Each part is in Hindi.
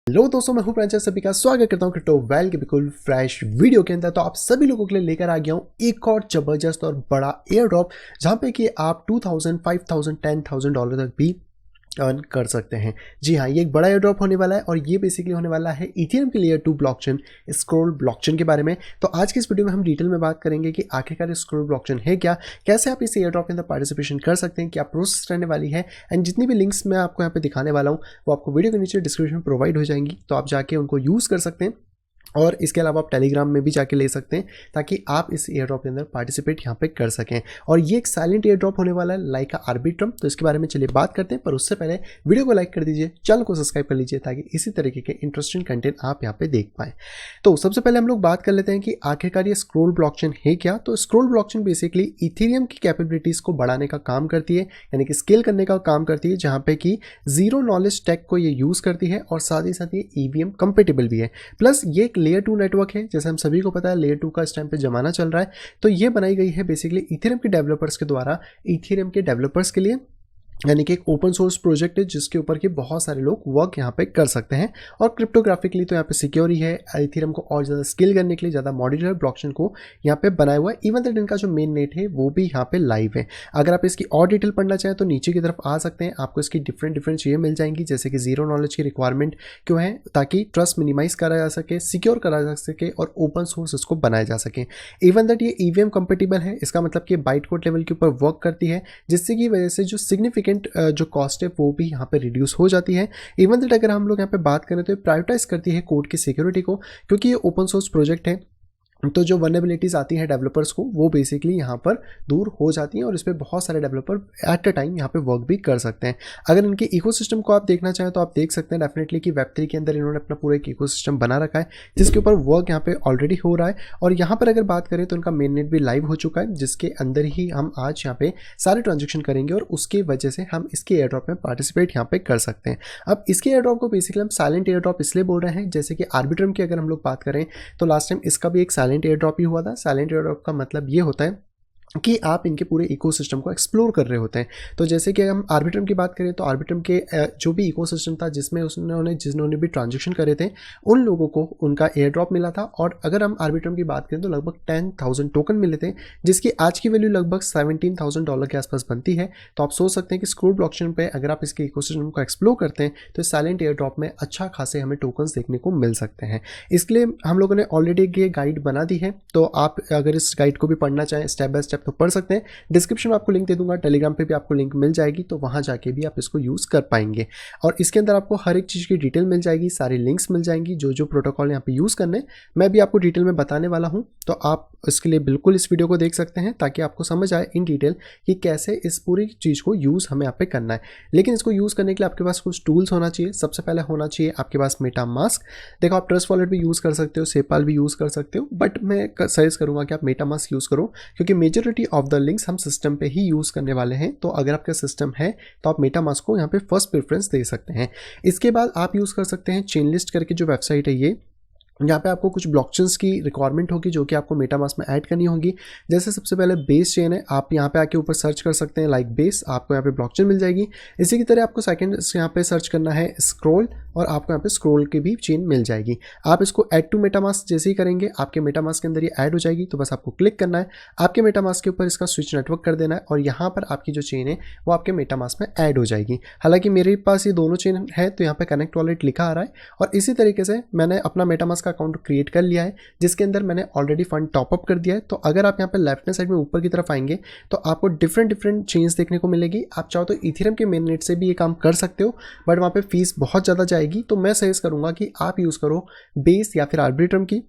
हेलो दोस्तों, मैं हूं प्रांजल, सभी का स्वागत करता हूं क्रिप्टो वैल के बिल्कुल फ्रेश वीडियो के अंदर। तो आप सभी लोगों के लिए लेकर आ गया हूं एक और जबरदस्त और बड़ा एयर ड्रॉप, जहां पे कि आप 2000, 5000, $10,000 तक भी अर्न कर सकते हैं। जी हाँ, ये एक बड़ा एयर ड्रॉप होने वाला है और ये बेसिकली होने वाला है इथेरियम के लेयर 2 ब्लॉकचेन स्क्रोल ब्लॉकचेन के बारे में। तो आज की इस वीडियो में हम डिटेल में बात करेंगे कि आखिरकार स्क्रोल ब्लॉकचेन है क्या, कैसे आप इस एयर ड्रॉप के अंदर पार्टिसिपेशन कर सकते हैं, क्या प्रोसेस रहने वाली है, एंड जितनी भी लिंक्स मैं आपको यहाँ पे दिखाने वाला हूँ वो आपको वीडियो के नीचे डिस्क्रिप्शन में प्रोवाइड हो जाएंगी, तो आप जाके उनको यूज़ कर सकते हैं। और इसके अलावा आप टेलीग्राम में भी जाके ले सकते हैं ताकि आप इस एयर ड्रॉप के अंदर पार्टिसिपेट यहाँ पे कर सकें। और ये एक साइलेंट एयर ड्रॉप होने वाला है लाइक आर्बिट्रम। तो इसके बारे में चलिए बात करते हैं, पर उससे पहले वीडियो को लाइक कर दीजिए, चैनल को सब्सक्राइब कर लीजिए ताकि इसी तरीके के इंटरेस्टिंग कंटेंट आप यहाँ पे देख पाएँ। तो सबसे पहले हम लोग बात कर लेते हैं कि आखिरकार ये स्क्रोल ब्लॉकचेन है क्या। तो स्क्रोल ब्लॉकचेन बेसिकली इथेरियम की कैपेबिलिटीज़ को बढ़ाने का काम करती है, यानी कि स्केल करने का काम करती है, जहाँ पे कि जीरो नॉलेज टेक को ये यूज़ करती है और साथ ही साथ ये EVM कंपेटेबल भी है। प्लस ये एक लेयर 2 नेटवर्क है, जैसे हम सभी को पता है लेयर 2 का इस टाइम पे जमाना चल रहा है। तो ये बनाई गई है बेसिकली इथेरियम के डेवलपर्स के द्वारा, इथेरियम के डेवलपर्स के लिए, यानी कि एक ओपन सोर्स प्रोजेक्ट है जिसके ऊपर के बहुत सारे लोग वर्क यहाँ पे कर सकते हैं। और क्रिप्टोग्राफिकली तो यहाँ पे सिक्योर ही है, इथेरियम को और ज़्यादा स्केल करने के लिए ज़्यादा मॉड्यूलर ब्लॉकचेन को यहाँ पे बनाया हुआ है। इवन दैट इनका जो मेन नेट है वो भी यहाँ पे लाइव है। अगर आप इसकी और डिटेल पढ़ना चाहें तो नीचे की तरफ आ सकते हैं, आपको इसकी डिफरेंट चीज़ें मिल जाएंगी, जैसे कि जीरो नॉलेज की रिक्वायरमेंट क्यों है, ताकि ट्रस्ट मिनिमाइज करा जा सके, सिक्योर करा जा सके और ओपन सोर्स इसको बनाया जा सके। इवन दैट ये EVM कंपेटेबल है, इसका मतलब कि बाइट कोड लेवल के ऊपर वर्क करती है, जिससे की वजह से जो सिग्निफिकेंट जो कॉस्ट है वो भी यहाँ पे रिड्यूस हो जाती है। इवन दैट अगर हम लोग यहाँ पे बात करें तो ये प्रायोरिटाइज करती है कोड की सिक्योरिटी को, क्योंकि ये ओपन सोर्स प्रोजेक्ट है। तो जो वल्नरेबिलिटीज़ आती हैं डेवलपर्स को वो बेसिकली यहाँ पर दूर हो जाती हैं और इस पर बहुत सारे डेवलपर एट अ टाइम यहाँ पे वर्क भी कर सकते हैं। अगर इनके इकोसिस्टम को आप देखना चाहें तो आप देख सकते हैं डेफिनेटली कि वेब3 के अंदर इन्होंने अपना पूरा एक इकोसिस्टम बना रखा है जिसके ऊपर वर्क यहाँ पे ऑलरेडी हो रहा है। और यहाँ पर अगर बात करें तो उनका मेन नेट भी लाइव हो चुका है, जिसके अंदर ही हम आज यहाँ पे सारे ट्रांजेक्शन करेंगे और उसकी वजह से हम इसके एयर ड्रॉप में पार्टिसिपेट यहाँ पे कर सकते हैं। अब इसके एयर ड्रॉप को बेसिकली हम साइलेंट एयर ड्रॉप इसलिए बोल रहे हैं, जैसे कि आर्बिट्रम की अगर हम लोग बात करें तो लास्ट टाइम इसका भी एक साइलेंट एयर ड्रॉप ही हुआ था। साइलेंट एयर ड्रॉप का मतलब ये होता है कि आप इनके पूरे इकोसिस्टम को एक्सप्लोर कर रहे होते हैं। तो जैसे कि हम आर्बिट्रम की बात करें तो आर्बिट्रम के जो भी इकोसिस्टम था जिसमें जिन्होंने भी ट्रांजेक्शन करे थे उन लोगों को उनका एयर ड्रॉप मिला था। और अगर हम आर्बिट्रम की बात करें तो लगभग 10,000 टोकन मिले थे, जिसकी आज की वैल्यू लगभग $17,000 के आसपास बनती है। तो आप सोच सकते हैं कि स्क्रोल ब्लॉकचेन पे अगर आप इसके इकोसिस्टम को एक्सप्लोर करते हैं तो साइलेंट एयर ड्रॉप में अच्छा खासे हमें टोकन्स देखने को मिल सकते हैं। इसके लिए हम लोगों ने ऑलरेडी ये गाइड बना दी है, तो आप अगर इस गाइड को भी पढ़ना चाहें स्टेप बाय स्टेप तो पढ़ सकते हैं। डिस्क्रिप्शन में आपको लिंक दे दूंगा, टेलीग्राम पे भी आपको लिंक मिल जाएगी, तो वहां जाके भी आप इसको यूज़ कर पाएंगे। और इसके अंदर आपको हर एक चीज़ की डिटेल मिल जाएगी, सारी लिंक्स मिल जाएंगी, जो जो प्रोटोकॉल यहाँ पे यूज़ करने मैं भी आपको डिटेल में बताने वाला हूँ। तो आप इसके लिए बिल्कुल इस वीडियो को देख सकते हैं ताकि आपको समझ आए इन डिटेल कि कैसे इस पूरी चीज़ को यूज़ हमें यहाँ पे करना है। लेकिन इसको यूज़ करने के लिए आपके पास कुछ टूल्स होना चाहिए। सबसे पहले होना चाहिए आपके पास मेटामास्क। देखो, आप ट्रस्ट वॉलेट भी यूज़ कर सकते हो, सेपाल भी यूज़ कर सकते हो, बट मैं सजेस्ट करूँगा कि आप मेटामास्क यूज़ करो, क्योंकि मेजॉरिटी ऑफ द लिंक्स हम सिस्टम पे ही यूज़ करने वाले हैं। तो अगर आपका सिस्टम है तो आप मेटामास्क को यहाँ पे फर्स्ट प्रेफरेंस दे सकते हैं। इसके बाद आप यूज़ कर सकते हैं चेनलिस्ट करके जो वेबसाइट है ये, यहाँ पे आपको कुछ ब्लॉकचेन्स की रिक्वायरमेंट होगी जो कि आपको मेटामास्क में ऐड करनी होगी। जैसे सबसे पहले बेस चेन है, आप यहाँ पे आके ऊपर सर्च कर सकते हैं लाइक बेस, आपको यहाँ पे ब्लॉकचेन मिल जाएगी। इसी की तरह आपको सेकंड यहाँ पे सर्च करना है स्क्रोल, और आपको यहाँ पे स्क्रोल की भी चेन मिल जाएगी। आप इसको ऐड टू मेटामास्क जैसे ही करेंगे आपके मेटामास्क के अंदर ये ऐड हो जाएगी। तो बस आपको क्लिक करना है, आपके मेटामास्क के ऊपर इसका स्विच नेटवर्क कर देना है और यहाँ पर आपकी जो चेन है वो आपके मेटामास्क में ऐड हो जाएगी। हालांकि मेरे पास ये दोनों चेन है तो यहाँ पे कनेक्ट वॉलेट लिखा आ रहा है, और इसी तरीके से मैंने अपना मेटामास्क का अकाउंट क्रिएट कर लिया है जिसके अंदर मैंने ऑलरेडी फंड टॉपअप कर दिया है। तो अगर आप यहाँ पे लेफ्ट हैंड साइड में ऊपर की तरफ आएंगे तो आपको डिफरेंट चेन्स देखने को मिलेगी। आप चाहो तो इथेरियम के मेन नेट से भी ये काम कर सकते हो, बट वहाँ पे फीस बहुत ज़्यादा जाएगी। तो मैं सजेस्ट करूँगा कि आप यूज़ करो बेस या फिर आर्बिट्रम की।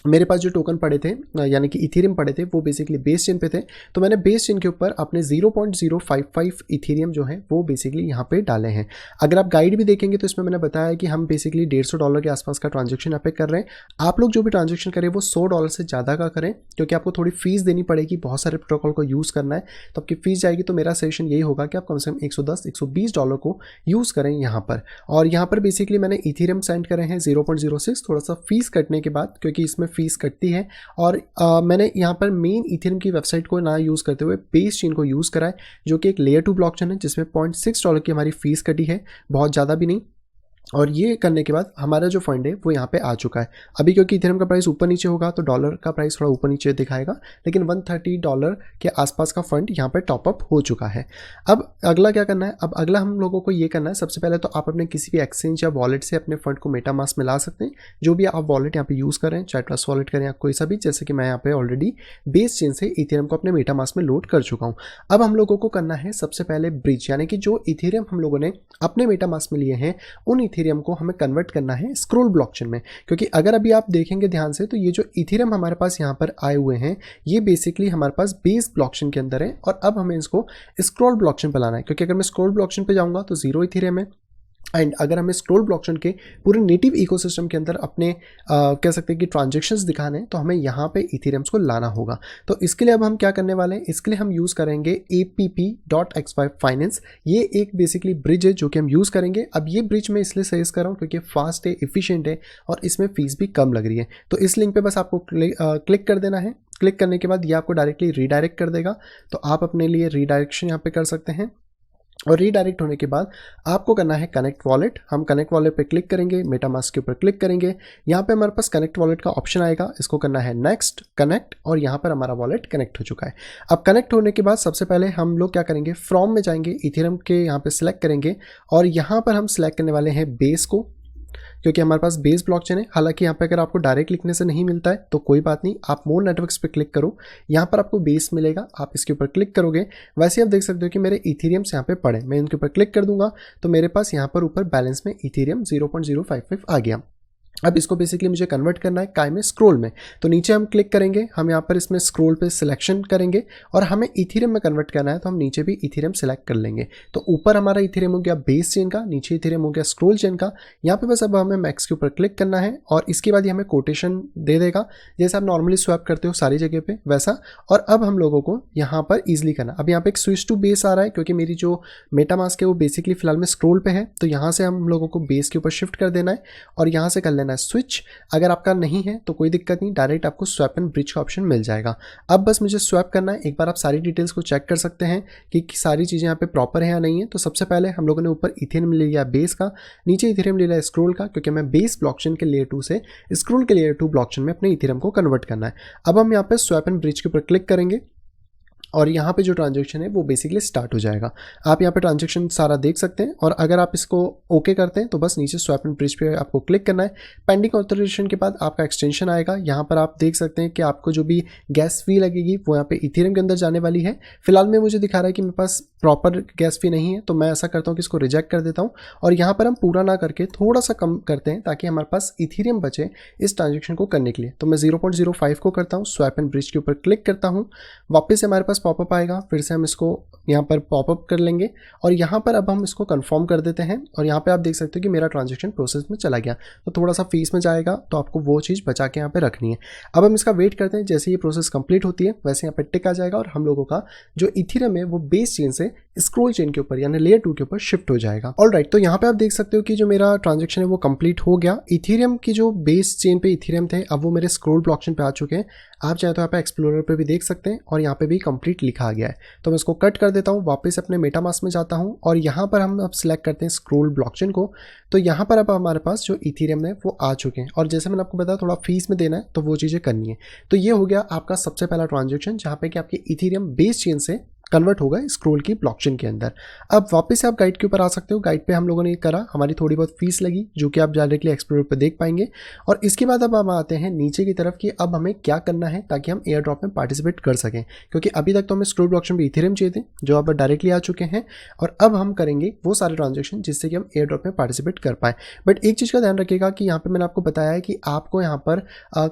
मेरे पास जो टोकन पड़े थे यानी कि इथेरियम पड़े थे वो बेसिकली बेस चेन पे थे, तो मैंने बेस चेन के ऊपर अपने 0.055 इथेरियम जो है वो बेसिकली यहाँ पे डाले हैं। अगर आप गाइड भी देखेंगे तो इसमें मैंने बताया कि हम बेसिकली $150 के आसपास का ट्रांजेक्शन यहाँ पे कर रहे हैं। आप लोग जो भी ट्रांजेक्शन करें वो $100 से ज़्यादा का करें, क्योंकि आपको थोड़ी फीस देनी पड़ेगी, बहुत सारे प्रोटोकॉल को यूज़ करना है तो आपकी फीस जाएगी। तो मेरा सजेशन यही होगा कि आप कम से कम $110-120 को यूज़ करें यहाँ पर। और यहाँ पर बेसिकली मैंने इथेरियम सेंड करे हैं 0.06, थोड़ा सा फीस कटने के बाद, क्योंकि इसमें फीस कटती है। और मैंने यहाँ पर मेन इथेरियम की वेबसाइट को ना यूज़ करते हुए बेस चेन को यूज़ करा है, जो कि एक लेयर 2 ब्लॉकचेन है जिसमें $0.6 की हमारी फीस कटी है, बहुत ज़्यादा भी नहीं। और ये करने के बाद हमारा जो फंड है वो यहाँ पे आ चुका है। अभी क्योंकि इथेरियम का प्राइस ऊपर नीचे होगा तो डॉलर का प्राइस थोड़ा ऊपर नीचे दिखाएगा, लेकिन $130 के आसपास का फंड यहाँ पे टॉपअप हो चुका है। अब अगला क्या करना है, अब अगला हम लोगों को ये करना है, सबसे पहले तो आप अपने किसी भी एक्सचेंज या वॉलेट से अपने फंड को मेटामास्क में ला सकते हैं। जो भी आप वॉलेट यहाँ पे यूज़ करें, चाहे ट्रस्ट वॉलेट करें या कोई सा भी, जैसे कि मैं यहाँ पे ऑलरेडी बेस चेन से इथेरियम को अपने मेटामास्क में लोड कर चुका हूँ। अब हम लोगों को करना है सबसे पहले ब्रिज, यानी कि जो इथेरियम हम लोगों ने अपने मेटामास्क में लिए हैं उन इथेरियम को हमें कन्वर्ट करना है स्क्रोल ब्लॉकचेन में। क्योंकि अगर अभी आप देखेंगे ध्यान से तो ये जो इथेरियम हमारे पास यहाँ पर आए हुए हैं ये बेसिकली हमारे पास बेस ब्लॉकचेन के अंदर है, और अब हमें इसको स्क्रोल ब्लॉकचेन पर लाना है। क्योंकि अगर मैं स्क्रोल ब्लॉकचेन पे जाऊँगा तो 0 इथेरियम है, एंड अगर हमें स्क्रोल ब्लॉकचेन के पूरे नेटिव इकोसिस्टम के अंदर अपने कह सकते हैं कि ट्रांजेक्शन्स दिखाने हैं, तो हमें यहाँ पे इथेरियम्स को लाना होगा। तो इसके लिए अब हम क्या करने वाले हैं, इसके लिए हम यूज़ करेंगे app.xy फाइनेंस। ये एक बेसिकली ब्रिज है जो कि हम यूज़ करेंगे। अब ये ब्रिज मैं इसलिए सजेस्ट कर रहा हूँ क्योंकि फास्ट है, इफिशियंट है और इसमें फीस भी कम लग रही है। तो इस लिंक पर बस आपको क्लिक कर देना है। क्लिक करने के बाद ये आपको डायरेक्टली रीडायरेक्ट कर देगा, तो आप अपने लिए रीडायरेक्शन यहाँ पे कर सकते हैं। और रीडायरेक्ट होने के बाद आपको करना है कनेक्ट वॉलेट। हम कनेक्ट वॉलेट पे क्लिक करेंगे, मेटामास्क के ऊपर क्लिक करेंगे, यहाँ पे हमारे पास कनेक्ट वॉलेट का ऑप्शन आएगा, इसको करना है नेक्स्ट कनेक्ट, और यहाँ पर हमारा वॉलेट कनेक्ट हो चुका है। अब कनेक्ट होने के बाद सबसे पहले हम लोग क्या करेंगे, फ्रॉम में जाएंगे, इथेरियम के यहाँ पे सिलेक्ट करेंगे और यहाँ पर हम सिलेक्ट करने वाले हैं बेस को, क्योंकि हमारे पास बेस ब्लॉकचेन है। हालांकि यहाँ पे अगर आपको डायरेक्ट लिखने से नहीं मिलता है तो कोई बात नहीं, आप मोर नेटवर्क्स पे क्लिक करो, यहाँ पर आपको बेस मिलेगा, आप इसके ऊपर क्लिक करोगे। वैसे आप देख सकते हो कि मेरे इथेरियम्स यहाँ पे पड़े, मैं इनके ऊपर क्लिक कर दूंगा तो मेरे पास यहाँ पर ऊपर बैलेंस में इथेरियम 0.055 आ गया। अब इसको बेसिकली मुझे कन्वर्ट करना है काय में, स्क्रोल में। तो नीचे हम क्लिक करेंगे, हम यहाँ पर इसमें स्क्रोल पे सिलेक्शन करेंगे और हमें इथेरियम में कन्वर्ट करना है, तो हम नीचे भी इथेरियम सेलेक्ट कर लेंगे। तो ऊपर हमारा इथेरियम हो गया बेस चेन का, नीचे इथेरियम हो गया स्क्रोल चेन का। यहाँ पे बस अब हमें मैक्स के ऊपर क्लिक करना है और इसके बाद ये हमें कोटेशन दे देगा, जैसे आप नॉर्मली स्वैप करते हो सारी जगह पे वैसा। और अब हम लोगों को यहाँ पर ईजिली करना, अब यहाँ पे एक स्विच टू बेस आ रहा है क्योंकि मेरी जो मेटामास्क है वो बेसिकली फिलहाल में स्क्रोल पे है, तो यहाँ से हम लोगों को बेस के ऊपर शिफ्ट कर देना है और यहाँ से कर लेना है स्विच। अगर आपका नहीं है तो कोई दिक्कत नहीं, डायरेक्ट आपको स्वैप एंड ब्रिज का ऑप्शन मिल जाएगा। अब बस मुझे स्वैप करना है। एक बार आप सारी डिटेल्स को चेक कर सकते हैं कि सारी चीज़ें यहाँ पे प्रॉपर है या नहीं है। तो सबसे पहले हम लोगों ने ऊपर इथेरियम ले लिया बेस का, नीचे इथेरियम ले लिया स्क्रोल का, क्योंकि मैं बेस ब्लॉकचेन के लेयर 2 से स्क्रोल के लेयर 2 ब्लॉकचेन में अपने इथेरियम को कन्वर्ट करना है। अब हम यहाँ पे स्वैप एंड ब्रिज के ऊपर क्लिक करेंगे और यहाँ पे जो ट्रांजैक्शन है वो बेसिकली स्टार्ट हो जाएगा। आप यहाँ पे ट्रांजैक्शन सारा देख सकते हैं और अगर आप इसको ओके करते हैं तो बस नीचे स्वैप एंड ब्रिज पे आपको क्लिक करना है। पेंडिंग ऑथराइजेशन के बाद आपका एक्सटेंशन आएगा। यहाँ पर आप देख सकते हैं कि आपको जो भी गैस फी लगेगी वो यहाँ पे इथेरियम के अंदर जाने वाली है। फिलहाल में मुझे दिखा रहा है कि मेरे पास प्रॉपर गैस फी नहीं है, तो मैं ऐसा करता हूँ कि इसको रिजेक्ट कर देता हूँ और यहाँ पर हम पूरा ना करके थोड़ा सा कम करते हैं ताकि हमारे पास इथेरियम बचे इस ट्रांजेक्शन को करने के लिए। तो मैं 0.05 को करता हूँ, स्वैप एंड ब्रिज के ऊपर क्लिक करता हूँ, वापस से हमारे पास पॉपअप आएगा, फिर से हम इसको यहाँ पर पॉपअप कर लेंगे और यहाँ पर अब हम इसको कंफर्म कर देते हैं और यहाँ पे आप देख सकते हो कि मेरा ट्रांजैक्शन प्रोसेस में चला गया। तो थोड़ा सा फीस में जाएगा, तो आपको वो चीज़ बचा के यहाँ पे रखनी है। अब हम इसका वेट करते हैं, जैसे ये प्रोसेस कंप्लीट होती है वैसे यहाँ पे टिक आ जाएगा और हम लोगों का जो इथेरियम है वो बेस चेन से स्क्रोल चेन के ऊपर यानी लेयर 2 के ऊपर शिफ्ट हो जाएगा। ऑलराइट, तो यहाँ पे आप देख सकते हो कि जो मेरा ट्रांजैक्शन है वो कंप्लीट हो गया। इथेरियम की जो बेस चेन पे इथेरियम थे अब वो मेरे स्क्रोल ब्लॉकचेन पे आ चुके हैं। आप चाहे तो यहाँ पे एक्सप्लोरर पे भी देख सकते हैं और यहाँ पे भी कंप्लीट लिखा आ गया है। तो मैं इसको कट कर देता हूँ, वापस अपने मेटामास्क में जाता हूँ और यहाँ पर हम अब सिलेक्ट करते हैं स्क्रोल ब्लॉकचेन को। तो यहाँ पर अब हमारे पास जो इथेरियम है वो आ चुके हैं और जैसे मैंने आपको बताया थोड़ा फीस में देना है तो वो चीज़ें करनी है। तो ये हो गया आपका सबसे पहला ट्रांजैक्शन जहाँ पे कि आपके इथेरियम बेस चेन से कन्वर्ट होगा स्क्रोल की ब्लॉकचेन के अंदर। अब वापस से आप गाइड के ऊपर आ सकते हो। गाइड पे हम लोगों ने करा, हमारी थोड़ी बहुत फीस लगी जो कि आप डायरेक्टली एक्सप्लोरर पे देख पाएंगे। और इसके बाद अब हम आते हैं नीचे की तरफ कि अब हमें क्या करना है ताकि हम एयर ड्रॉप में पार्टिसिपेट कर सकें, क्योंकि अभी तक तो हमें स्क्रोल ब्लॉकचेन पे इथेरियम चाहिए थे जो अब डायरेक्टली आ चुके हैं और अब हम करेंगे वो सारे ट्रांजेक्शन जिससे कि हम एयर ड्रॉप में पार्टिसिपेट कर पाए। बट एक चीज़ का ध्यान रखिएगा कि यहाँ पर मैंने आपको बताया है कि आपको यहाँ पर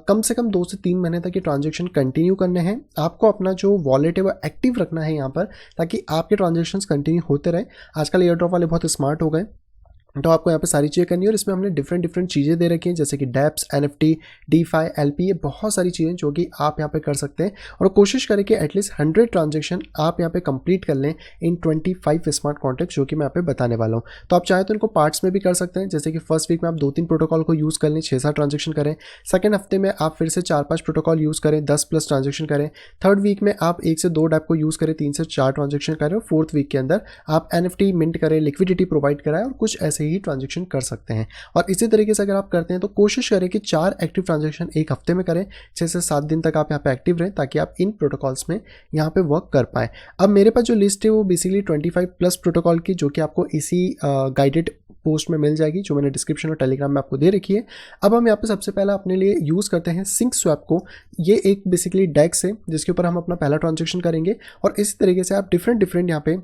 कम से कम 2 से 3 महीने तक ये ट्रांजेक्शन कंटिन्यू करने हैं। आपको अपना जो वॉलेट है वो एक्टिव रखना है यहाँ पर ताकि आपके ट्रांजैक्शंस कंटिन्यू होते रहे। आजकल एयर ड्रॉप वाले बहुत स्मार्ट हो गए, तो आपको यहाँ पे सारी चीज़ें करनी है और इसमें हमने डिफरेंट चीज़ें दे रखी हैं जैसे कि डेप्स, NFT, DeFi, LP, ये बहुत सारी चीज़ें जो कि आप यहाँ पे कर सकते हैं और कोशिश करें कि एटलीस्ट 100 ट्रांजेक्शन आप यहाँ पे कंप्लीट कर लें इन 25 स्मार्ट कॉन्ट्रैक्ट्स जो कि मैं यहाँ पे बताने वाला हूँ। तो आप चाहे तो इनको पार्ट्स में भी कर सकते हैं, जैसे कि फर्स्ट वीक में आप 2-3 प्रोटोकॉल को यूज़ कर लें, 6-7 ट्रांजेक्शन करें। सेकेंड हफ्ते में आप फिर से 4-5 प्रोटोकॉल यूज़ करें, 10+ ट्रांजेक्शन करें। थर्ड वीक में आप 1 से 2 डेप को यूज़ करें, 3 से 4 ट्रांजेक्शन करें और फोर्थ वीक के अंदर आप NFT मिंट करें, लिक्विडिटी प्रोवाइड कराएं और कुछ ऐसे ही ट्रांजेक्शन कर सकते हैं। और इसी तरीके से अगर आप करते हैं तो कोशिश करें कि 4 एक्टिव ट्रांजेक्शन एक हफ्ते में करें, 6 से 7 दिन तक आप यहाँ पे एक्टिव रहें ताकि आप इन प्रोटोकॉल्स में यहाँ पे वर्क कर पाएँ। अब मेरे पास जो लिस्ट है वो बेसिकली 25 प्लस प्रोटोकॉल की, जो कि आपको इसी गाइडेड पोस्ट में मिल जाएगी, जो मैंने डिस्क्रिप्शन और टेलीग्राम में आपको दे रखी है। अब हम यहाँ पे सबसे पहला अपने लिए यूज़ करते हैं सिंक स्वैप को। ये एक बेसिकली डेक्स है जिसके ऊपर हम अपना पहला ट्रांजेक्शन करेंगे, और इसी तरीके से आप डिफरेंट यहाँ पे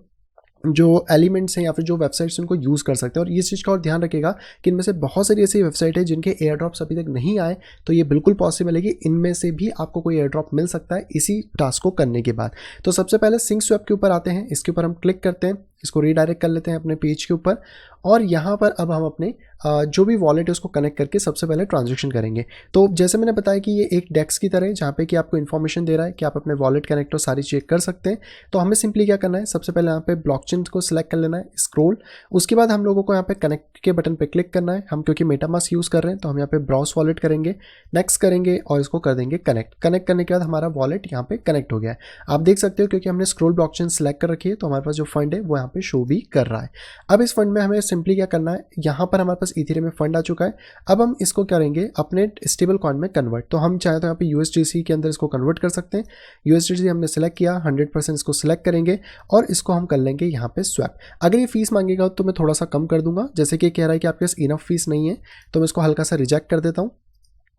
जो एलिमेंट्स हैं या फिर जो वेबसाइट्स उनको यूज़ कर सकते हैं। और ये चीज़ का और ध्यान रखिएगा कि इनमें से बहुत सारी ऐसी वेबसाइट है जिनके एयर ड्रॉप्स अभी तक नहीं आए, तो ये बिल्कुल पॉसिबल है कि इनमें से भी आपको कोई एयर ड्रॉप मिल सकता है इसी टास्क को करने के बाद। तो सबसे पहले सिंक स्वैप के ऊपर आते हैं, इसके ऊपर हम क्लिक करते हैं, इसको रीडायरेक्ट कर लेते हैं अपने पेज के ऊपर, और यहाँ पर अब हम अपने जो भी वॉलेट है उसको कनेक्ट करके सबसे पहले ट्रांजेक्शन करेंगे। तो जैसे मैंने बताया कि ये एक डेस्क की तरह है जहाँ पे कि आपको इन्फॉर्मेशन दे रहा है कि आप अपने वॉलेट कनेक्ट और सारी चेक कर सकते हैं। तो हमें सिंपली क्या करना है, सबसे पहले यहाँ पे ब्लॉकचेन को सिलेक्ट कर लेना है, स्क्रॉल, उसके बाद हम लोगों को यहाँ पे कनेक्ट के बटन पे क्लिक करना है। हम क्योंकि मेटामास्क यूज़ कर रहे हैं तो हम यहाँ पे ब्राउज वॉलेट करेंगे, नेक्स्ट करेंगे और इसको कर देंगे कनेक्ट। कनेक्ट करने के बाद हमारा वॉलेट यहाँ पे कनेक्ट हो गया है। आप देख सकते हो क्योंकि हमने स्क्रॉल ब्लॉकचेन सिलेक्ट कर रखी है तो हमारे पास जो फंड है वो यहाँ पे शो भी कर रहा है। अब इस फंड में हमें सिंपली क्या करना है, यहाँ पर हमारे पास इथेरियम में फंड आ चुका है। अब हम इसको करेंगे अपने स्टेबल कॉइन में कन्वर्ट। तो हम चाहे तो यहाँ पे USDC के अंदर इसको कन्वर्ट कर सकते हैं। USDC हमने सेलेक्ट किया, 100% इसको सिलेक्ट करेंगे और इसको हम कर लेंगे यहाँ पे स्वैप। अगर ये फीस मांगेगा तो मैं थोड़ा सा कम कर दूंगा, जैसे कि कह रहा है कि आपके पास इनफ फीस नहीं है, तो मैं इसको हल्का सा रिजेक्ट कर देता हूँ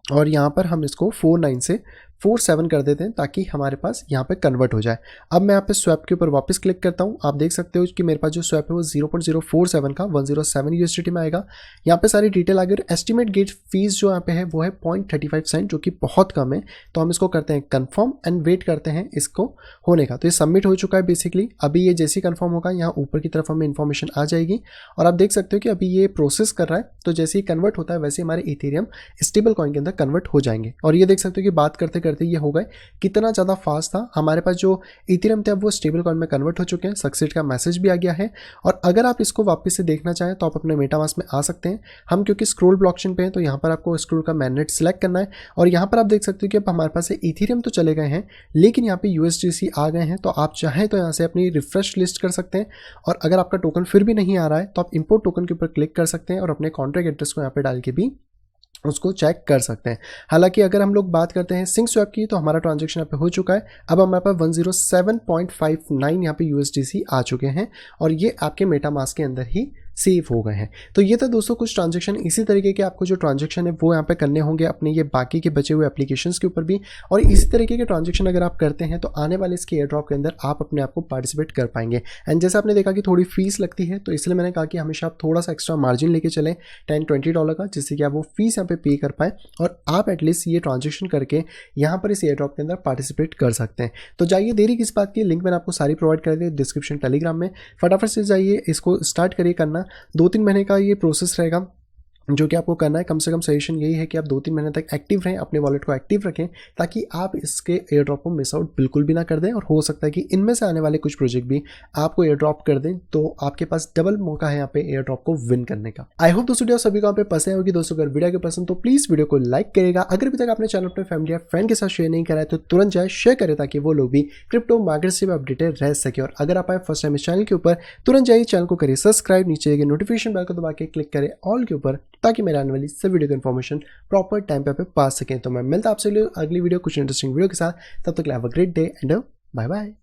और यहाँ पर हम इसको 49 से 47 कर देते हैं ताकि हमारे पास यहाँ पे कन्वर्ट हो जाए। अब मैं यहाँ पे स्वैप के ऊपर वापस क्लिक करता हूँ। आप देख सकते हो कि मेरे पास जो स्वैप है वो 0.047 का 107 USDT में आएगा। यहाँ पे सारी डिटेल आ गई। एस्टिमेट गेट फीस जो यहाँ पे है वो है 0.35 सेंट, जो कि बहुत कम है। तो हम इसको करते हैं कन्फर्म एंड वेट करते हैं इसको होने का। तो ये सबमिट हो चुका है बेसिकली। अभी ये जैसे ही कन्फर्म होगा यहाँ ऊपर की तरफ हमें इन्फॉर्मेशन आ जाएगी और आप देख सकते हो कि अभी ये प्रोसेस कर रहा है। तो जैसे ही कन्वर्ट होता है वैसे हमारे इथेरियम स्टेबल कॉइन के अंदर कन्वर्ट हो जाएंगे। और ये देख सकते हो कि बात करते करते ये हो गए, कितना ज़्यादा फास्ट था। हमारे पास जो इथेरियम थे वो स्टेबल कॉइन में कन्वर्ट हो चुके हैं, सक्सेस का मैसेज भी आ गया है। और अगर आप इसको वापस से देखना चाहें तो आप अपने मेटामास्क में आ सकते हैं। हम क्योंकि स्क्रॉल ब्लॉकचेन पे हैं तो यहाँ पर आपको स्क्रॉल का मैनेट सेलेक्ट करना है और यहाँ पर आप देख सकते हो कि अब हमारे पास इथेरियम तो चले गए हैं लेकिन यहाँ पे USDC आ गए हैं। तो आप चाहें तो यहाँ से अपनी रिफ्रेश लिस्ट कर सकते हैं और अगर आपका टोकन फिर भी नहीं आ रहा है तो आप इंपोर्ट टोकन के ऊपर क्लिक कर सकते हैं और अपने कॉन्ट्रैक्ट एड्रेस को यहाँ पे डाल के भी उसको चेक कर सकते हैं। हालांकि अगर हम लोग बात करते हैं सिंक स्वैप की तो हमारा ट्रांजेक्शन यहाँ पे हो चुका है। अब हमारे पास 107.59 यहाँ पे USDC आ चुके हैं और ये आपके मेटामास्क के अंदर ही सेव हो गए हैं। तो ये था दोस्तों कुछ ट्रांजेक्शन। इसी तरीके के आपको जो ट्रांजेक्शन है वो यहाँ पे करने होंगे अपने ये बाकी के बचे हुए एप्लीकेशंस के ऊपर भी। और इसी तरीके के ट्रांजेक्शन अगर आप करते हैं तो आने वाले इसके एयर ड्रॉप के अंदर आप अपने आप को पार्टिसिपेट कर पाएंगे। एंड जैसे आपने देखा कि थोड़ी फीस लगती है तो इसलिए मैंने कहा कि हमेशा आप थोड़ा सा एक्स्ट्रा मार्जिन लेके चलें $10-20 का, जिससे कि आप वो फीस यहाँ पे कर पाएँ और आप एटलीस्ट ये ट्रांजेक्शन करके यहाँ पर इस एयर ड्रॉप के अंदर पार्टिसिपेट कर सकते हैं। तो जाइए, देरी किस बात की, लिंक मैंने आपको सारी प्रोवाइड कर दी डिस्क्रिप्शन टेलीग्राम में। फटाफट से जाइए, इसको स्टार्ट करिए करना। 2-3 महीने का ये प्रोसेस रहेगा जो कि आपको करना है। कम से कम सजेशन यही है कि आप 2-3 महीने तक एक्टिव रहें, अपने वॉलेट को एक्टिव रखें ताकि आप इसके एयर ड्रॉप को मिस आउट बिल्कुल भी ना कर दें। और हो सकता है कि इनमें से आने वाले कुछ प्रोजेक्ट भी आपको एयर ड्रॉप कर दें, तो आपके पास डबल मौका है यहाँ पे एयर ड्रॉप को विन करने का। आई होप दोस्तों वीडियो सभी को यहाँ पे पसंद होगी। दोस्तों अगर वीडियो के पसंद तो प्लीज वीडियो को लाइक करेगा। अगर अभी तक आपने चैनल अपने फैमिली या फ्रेंड के साथ शेयर नहीं करा है तो तुरंत जाए शेयर करें ताकि वो लोग भी क्रिप्टो मार्केट से अपडेटेड रह सके। और अगर आप आए फर्स्ट टाइम इस चैनल के ऊपर, तुरंत जाइए चैनल को करिए सब्सक्राइब, नीचे नोटिफिकेशन बेल को दबा के क्लिक करें ऑल के ऊपर ताकि मेरे आने वाली सब वीडियो की इन्फॉर्मेशन प्रॉपर टाइम पे पा सकें। तो मैं मिलता आपसे अगली वीडियो कुछ इंटरेस्टिंग वीडियो के साथ। तब तक have a great day and bye bye.